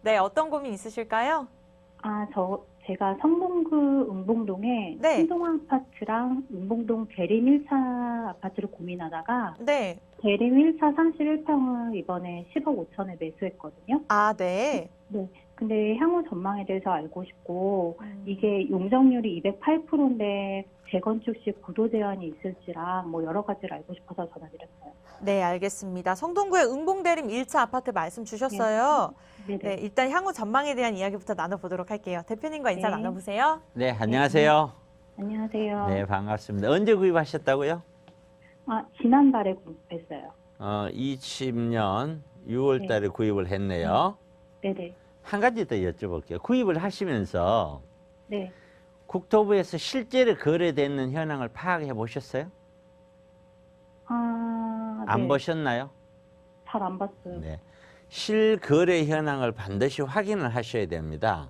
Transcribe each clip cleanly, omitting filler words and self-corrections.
네, 어떤 고민 있으실까요? 제가 성동구 은봉동에 네. 신동아 아파트랑 은봉동 대림 1차 아파트를 고민하다가 네. 대림 1차 31평을 이번에 10억 5천에 매수했거든요. 아, 네. 네. 근데 향후 전망에 대해서 알고 싶고, 음. 이게 용적률이 208%인데 재건축 시 구도 제한이 있을지랑 뭐 여러 가지를 알고 싶어서 전화드렸어요. 네, 알겠습니다. 성동구의 은봉대림 1차 아파트 말씀 주셨어요. 네네. 네, 일단 향후 전망에 대한 이야기부터 나눠보도록 할게요. 대표님과 인사 네. 나눠보세요. 네, 안녕하세요. 안녕하세요. 네, 반갑습니다. 언제 구입하셨다고요? 지난달에 구입했어요. 20년 6월 달에 구입을 했네요. 네네. 한 가지 더 여쭤볼게요. 구입을 하시면서 네. 국토부에서 실제로 거래되는 현황을 파악해 보셨어요? 안 네. 보셨나요? 잘 안 봤어요. 네. 실거래 현황을 반드시 확인을 하셔야 됩니다.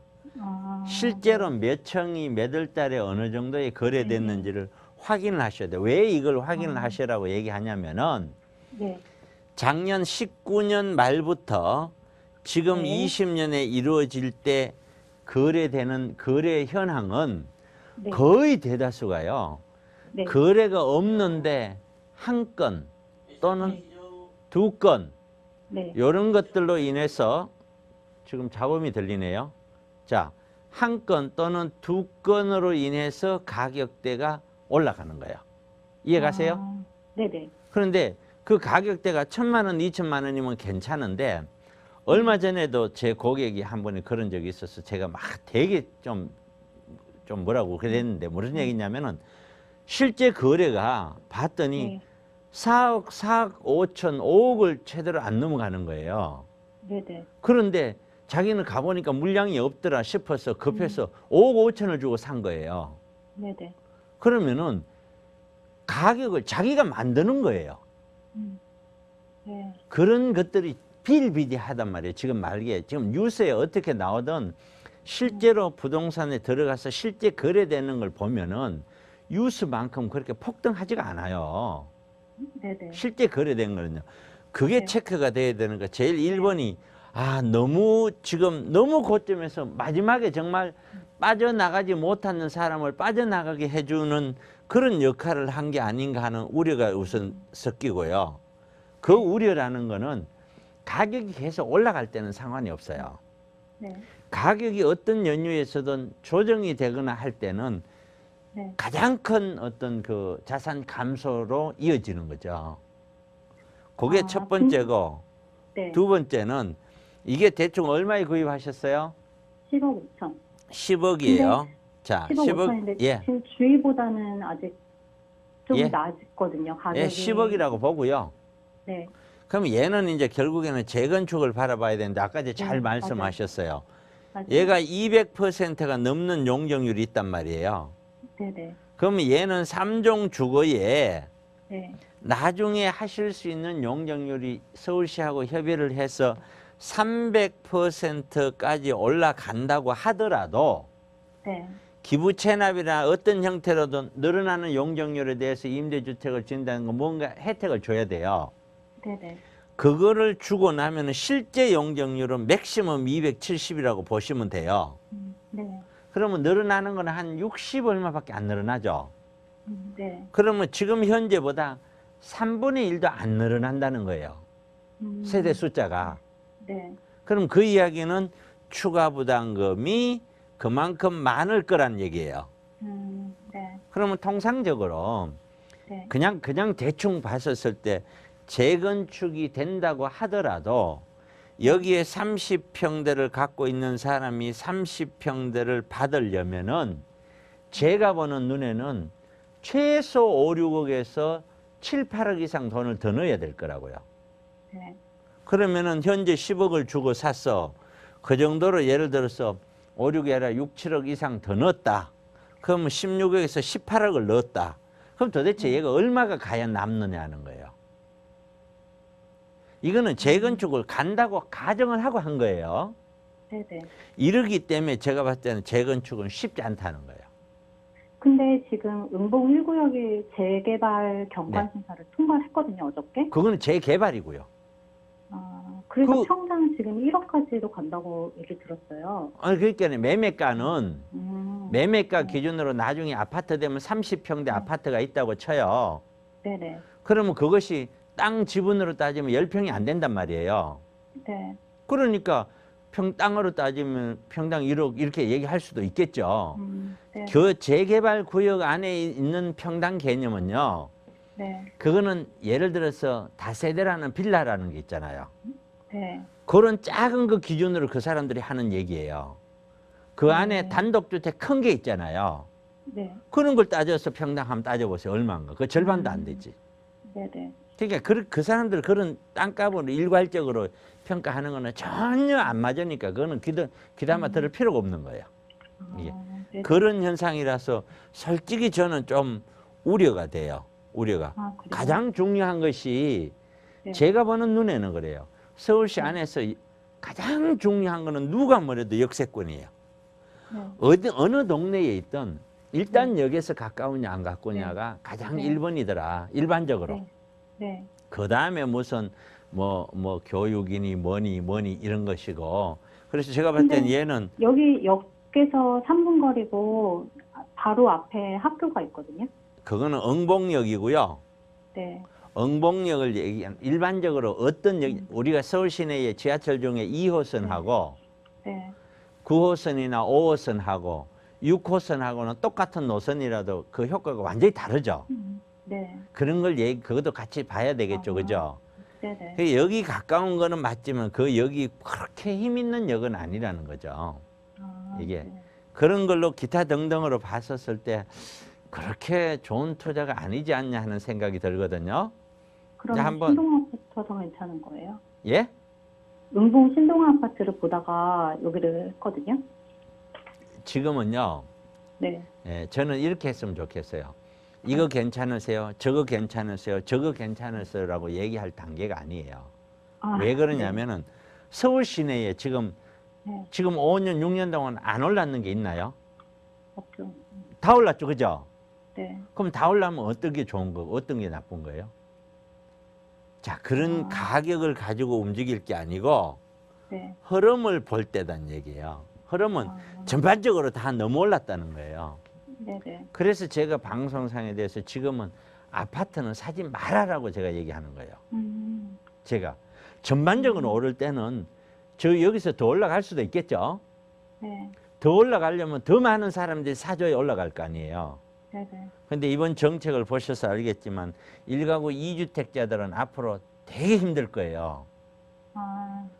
실제로 몇 층이 몇 월 달에 어느 정도에 거래됐는지를 확인을 하셔야 돼요. 왜 이걸 확인을 하시라고 얘기하냐면은 네. 작년 19년 말부터 지금 네. 20년에 이루어질 때 거래되는 거래 현황은 네. 거의 대다수가요. 네. 거래가 없는데 한 건 또는 두 건 네. 이런 것들로 인해서 지금 잡음이 들리네요. 자, 한 건 또는 두 건으로 인해서 가격대가 올라가는 거예요. 이해가세요? 네네. 그런데 그 가격대가 1,000만 원, 2천만 원이면 괜찮은데 얼마 전에도 제 고객이 한 분이 그런 적이 있어서 제가 막 되게 좀 뭐라고 그랬는데 무슨 얘기냐면은 실제 거래가 봤더니 네. 4억, 4억 5천, 5억을 최대로 안 넘어가는 거예요. 네네. 그런데 자기는 가보니까 물량이 없더라 싶어서 급해서 5억 5천을 주고 산 거예요. 네네. 그러면은 가격을 자기가 만드는 거예요. 네. 그런 것들이 비일비재하단 말이에요. 지금 말기에 지금 뉴스에 어떻게 나오든 실제로 부동산에 들어가서 실제 거래되는 걸 보면은 뉴스만큼 그렇게 폭등하지가 않아요. 네네. 실제 거래된 거는요. 그게 네. 체크가 돼야 되는 거. 제일 1번이 너무 지금 너무 고점에서 마지막에 정말 빠져나가지 못하는 사람을 빠져나가게 해주는 그런 역할을 한 게 아닌가 하는 우려가 우선 섞이고요. 그 우려라는 거는 가격이 계속 올라갈 때는 상관이 없어요. 네. 가격이 어떤 연유에서든 조정이 되거나 할 때는 네. 가장 큰 어떤 그 자산 감소로 이어지는 거죠. 그게 첫 번째고, 네. 두 번째는 이게 대충 얼마에 구입하셨어요? 10억 5천. 10억이에요. 자, 10억 10억, 5천인데 예. 지금 주위보다는 아직 좀 예. 낮거든요. 가격이. 예, 10억이라고 보고요. 네. 그럼 얘는 이제 결국에는 재건축을 바라봐야 되는데 아까 이제 잘 네, 말씀하셨어요. 맞아요. 얘가 200%가 넘는 용적률이 있단 말이에요. 네네. 그러면 얘는 3종 주거에 네. 나중에 하실 수 있는 용적률이 서울시하고 협의를 해서 300%까지 올라간다고 하더라도 네. 기부 체납이나 어떤 형태로든 늘어나는 용적률에 대해서 임대주택을 준다는 건 뭔가 혜택을 줘야 돼요. 네네. 그거를 주고 나면 실제 용적률은 맥시멈 270이라고 보시면 돼요. 네. 그러면 늘어나는 건 한 60 얼마밖에 안 늘어나죠. 네. 그러면 지금 현재보다 3분의 1도 안 늘어난다는 거예요. 세대 숫자가. 네. 그럼 그 이야기는 추가 부담금이 그만큼 많을 거란 얘기예요. 네. 그러면 통상적으로 네. 그냥 대충 봤었을 때 재건축이 된다고 하더라도 여기에 30평대를 갖고 있는 사람이 30평대를 받으려면은 제가 보는 눈에는 최소 5, 6억에서 7, 8억 이상 돈을 더 넣어야 될 거라고요. 네. 그러면은 현재 10억을 주고 샀어. 그 정도로 예를 들어서 5, 6이 아니라 6, 7억 이상 더 넣었다. 그러면 16억에서 18억을 넣었다. 그럼 도대체 얘가 얼마가 가야 남느냐 하는 거예요. 이거는 재건축을 간다고 가정을 하고 한 거예요. 네네. 이러기 때문에 제가 봤을 때는 재건축은 쉽지 않다는 거예요. 근데 지금 은봉 1구역이 재개발 경관심사를 통과했거든요, 어저께. 그거는 재개발이고요. 그래서 그- 평당 지금 1억까지도 간다고 얘기 들었어요. 그러니까 매매가는 매매가 네. 기준으로 나중에 아파트 되면 30평대 아파트가 있다고 쳐요. 네네. 그러면 그것이 땅 지분으로 따지면 10평이 안 된단 말이에요. 네. 그러니까 땅으로 따지면 평당 1억 이렇게 얘기할 수도 있겠죠. 네. 그 재개발 구역 안에 있는 평당 개념은요. 네. 그거는 예를 들어서 다세대라는 빌라라는 게 있잖아요. 네. 그런 작은 그 기준으로 그 사람들이 하는 얘기예요. 그 안에 단독주택 큰 게 있잖아요. 네. 그런 걸 따져서 평당 한번 따져보세요. 얼마인가. 그 절반도 안 되지. 네네. 그러니까 그 사람들 그런 땅값으로 일괄적으로 평가하는 거는 전혀 안 맞으니까 그거는 귀담아 들을 필요가 없는 거예요. 이게. 네. 그런 현상이라서 솔직히 저는 좀 우려가 돼요. 우려가. 그래요? 가장 중요한 것이 네. 제가 보는 눈에는 그래요. 서울시 안에서 가장 중요한 거는 누가 뭐래도 역세권이에요. 네. 어느 동네에 있든 일단 역에서 가까우냐 안 가까우냐가 가장 네. 1번이더라. 일반적으로. 네. 네. 그 다음에 무슨 뭐 교육이니 뭐니 이런 것이고. 그래서 제가 볼 땐 근데 얘는 여기 역에서 3분 거리고 바로 앞에 학교가 있거든요. 그거는 응봉역이고요. 네. 응봉역을 얘기한 일반적으로 어떤 역, 우리가 서울 시내의 지하철 중에 2호선하고 네. 9호선이나 5호선하고 6호선하고는 똑같은 노선이라도 그 효과가 완전히 다르죠. 네. 그런 걸 그것도 같이 봐야 되겠죠. 그죠? 네네. 그 여기 가까운 거는 맞지만 그 역이 그렇게 힘 있는 역은 아니라는 거죠. 이게. 네. 그런 걸로 기타 등등으로 봤었을 때 그렇게 좋은 투자가 아니지 않냐 하는 생각이 들거든요. 그러면 한번- 신동 아파트가 괜찮은 거예요? 예? 응봉 신동 아파트를 보다가 여기를 했거든요. 지금은요. 네. 예, 저는 이렇게 했으면 좋겠어요. 이거 괜찮으세요? 저거 괜찮으세요? 저거 괜찮으세요? 라고 얘기할 단계가 아니에요. 왜 그러냐면은 서울 시내에 지금 5년, 6년 동안 안 올랐는 게 있나요? 없죠. 다 올랐죠. 그죠? 네. 그럼 다 올라면 어떤 게 좋은 거고 어떤 게 나쁜 거예요? 자, 그런 가격을 가지고 움직일 게 아니고 네. 흐름을 볼 때란 얘기예요. 흐름은 전반적으로 다 너무 올랐다는 거예요. 네네. 그래서 제가 방송상에 대해서 지금은 아파트는 사지 말아라고 제가 얘기하는 거예요. 제가 전반적으로 오를 때는 저 여기서 더 올라갈 수도 있겠죠. 네. 더 올라가려면 더 많은 사람들이 사줘야 올라갈 거 아니에요. 네네. 근데 이번 정책을 보셔서 알겠지만 1가구 2주택자들은 앞으로 되게 힘들 거예요. 네.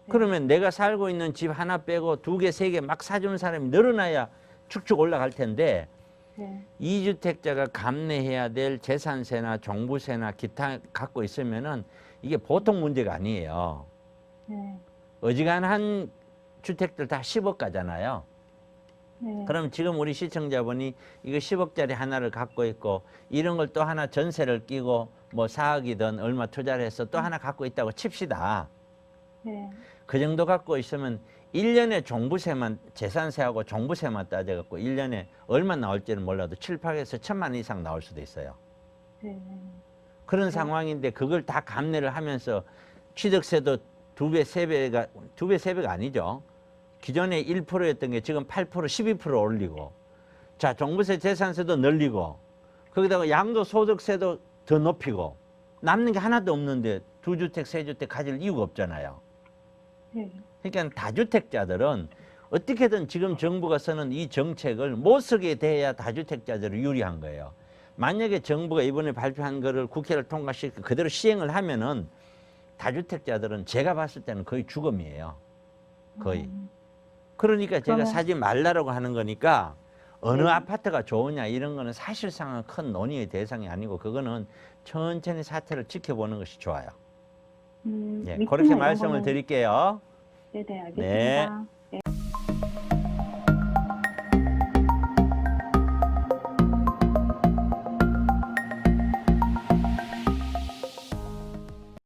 그러면 내가 살고 있는 집 하나 빼고 2개, 3개 막 사주는 사람이 늘어나야 축축 올라갈 텐데 네. 2주택자가 감내해야 될 재산세나 종부세나 기타 갖고 있으면은 이게 보통 문제가 아니에요. 네. 어지간한 주택들 다 10억 가잖아요. 네. 그럼 지금 우리 시청자분이 이거 10억짜리 하나를 갖고 있고 이런 걸 또 하나 전세를 끼고 뭐 4억이든 얼마 투자를 해서 또 하나 갖고 있다고 칩시다. 네. 그 정도 갖고 있으면 1년에 종부세만 재산세하고 종부세만 따져갖고 1년에 얼마 나올지는 몰라도 7, 8에서 1,000만 원 이상 나올 수도 있어요. 네. 그런 상황인데 그걸 다 감내를 하면서 취득세도 2배, 3배가 2배, 3배가 아니죠. 기존에 1%였던 게 지금 8%, 12% 올리고 자 종부세 재산세도 늘리고 거기다가 양도소득세도 더 높이고 남는 게 하나도 없는데 2주택, 3주택 가질 이유가 없잖아요. 네. 그러니까 다주택자들은 어떻게든 지금 정부가 쓰는 이 정책을 못 쓰게 돼야 다주택자들이 유리한 거예요. 만약에 정부가 이번에 발표한 거를 국회를 통과시키고 그대로 시행을 하면은 다주택자들은 제가 봤을 때는 거의 죽음이에요. 거의. 그러니까 제가 사지 말라고 하는 거니까 어느 네. 아파트가 좋으냐 이런 거는 사실상은 큰 논의의 대상이 아니고 그거는 천천히 사태를 지켜보는 것이 좋아요. 예, 위치나 그렇게 이런 말씀을 거는- 드릴게요. 네네, 알겠습니다. 네.